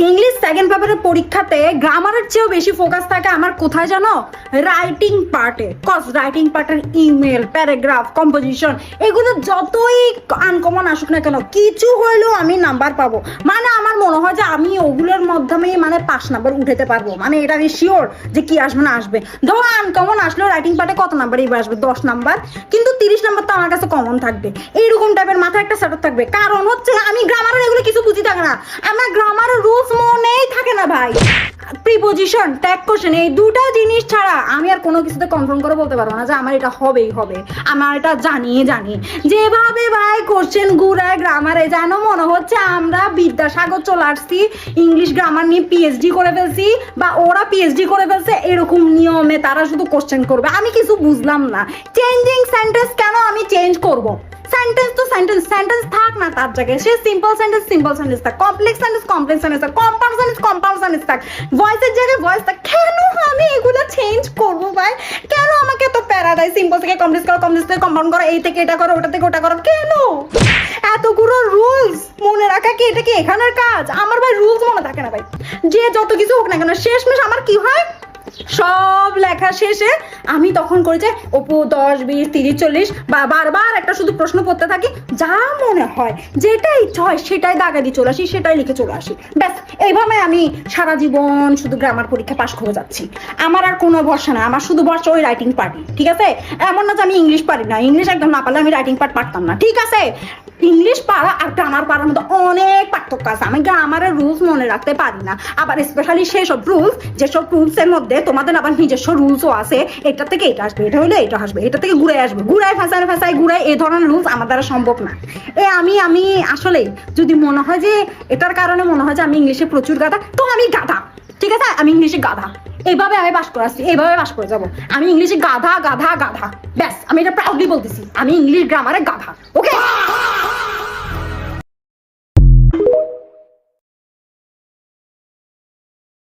English second পেপারের পরীক্ষাতে গ্রামারের চেয়েও বেশি ফোকাস থাকে আমার কোথায় জানো, রাইটিং পার্টে। কজ রাইটিং পার্টের ইমেল, প্যারাগ্রাফ, কম্পোজিশন এগুলো যতই আনকমন আসুক না কেন কিছু হইলেও আমি নাম্বার পাবো। মানে আমার মনে হয় যে আমি ওগুলোর মাধ্যমেই মানে 5 নাম্বার উঠাতে পারবো। মানে এটা আমি শিওর যে কি আসবে না আসবে। ধরো আনকমন আসলেও রাইটিং পার্টে কত নাম্বার এবার আসবে, 10 নাম্বার, কিন্তু 30 নাম্বার তো আমার কাছে কমন থাকবে। এইরকম টাইপের মাথায় একটা সেটআপ থাকবে। কারণ হচ্ছে আমি গ্রামারের এগুলো কিছু বুঝি থাকে না, আমার গ্রামারের রুলস মনেই থাকে না ভাই। প্রিপোজিশন, ট্যাগ কোশ্চেন এই দুটা জিনিস ছাড়া আমি আর কোনো কিছুতে কনফার্ম করে বলতে পারবো না যে আমার এটা হবেই হবে। আমার এটা জানি যেভাবে ভাই কোশ্চেন ঘুরায় গ্রামারে, যেন মনে হচ্ছে আমরা বিদ্যাসাগর চলে আসছি, ইংলিশ গ্রামার নিয়ে পিএইচডি করে ফেলছি বা ওরা পিএইচডি করে ফেলছে, এরকম নিয়মে তারা শুধু কোশ্চেন করবে। আমি কিছু বুঝলাম না, চেঞ্জিং সেন্টেন্স কেন আমি চেঞ্জ করব? সেন্টেন্স তো সেন্টেন্স থাক না তার জায়গায়, সে সিম্পল সেন্টেন্স থাক, কমপ্লেক্স সেন্টেন্স থাক, কম্পাউন্ড সেন্টেন্স থাক, ভয়েসের জায়গায় ভয়েস থাক। কেন আমি এগুলো চেঞ্জ করবো ভাই? কেন আমাকে এত প্যারা দেয়? সিম্পল থেকে কমপ্লেক্স করো, কমপ্লেক্স থেকে কম্পাউন্ড করো, এই থেকে এটা করো, ওটা থেকে ওটা করো। কেন এতগুলো রুলস মনে রাখা কি এটা কি এখানের কাজ? আমার ভাই রুলস মনে থাকে না ভাই। যে যত কিছু হোক না কেন শেষমেশ আমার কি হয়, সব লেখা শেষে আমি তখন করি যে অপু 10, 20, 30, 40 বা বারবার একটা শুধু প্রশ্ন পড়তে থাকি, যা মনে হয় যেটা ইচ্ছা হয় সেটাই দাগা দিয়ে চলে আসি, সেটাই লিখে চলে আসি। ব্যাস এইভাবে আমি সারা জীবন শুধু গ্রামার পরীক্ষা পাশ করে যাচ্ছি। আমার আর কোনো ভরসা না, আমার শুধু ভরসা ওই রাইটিং পার্টি। ঠিক আছে, এমন না যে আমি ইংলিশ পারি না, ইংলিশ একদম না পারলে আমি রাইটিং পার্ট পারতাম না। ঠিক আছে, ইংলিশ পারা আর গ্রামার পারার মধ্যে অনেক পার্থক্য আছে। আমি গ্রামারের রুলস মনে রাখতে পারি না, আবার স্পেশালি সেসব রুলস যেসব রুলসের মধ্যে তোমাদের আবার নিজস্ব রুলসও আছে, এটা থেকে এটা আসবে, এটা হলে এটা আসবে, এটা থেকে ঘুরে আসবে, ঘুরায় ফেসায় ঘুরায়, এই ধরনের রুলস আমার দ্বারা সম্ভব না। আমি আসলে যদি মনে হয় যে এটার কারণে মনে হয় যে আমি ইংলিশে প্রচুর গাধা, তো আমি গাধা। ঠিক আছে, আমি ইংলিশে গাধা, এইভাবে আমি পাস করে আসছি, এইভাবে পাস করে যাবো। আমি ইংলিশে গাধা। ব্যাস, আমি এটা প্রাউডলি বলতেছি, আমি ইংলিশ গ্রামারে গাধা। ওকে।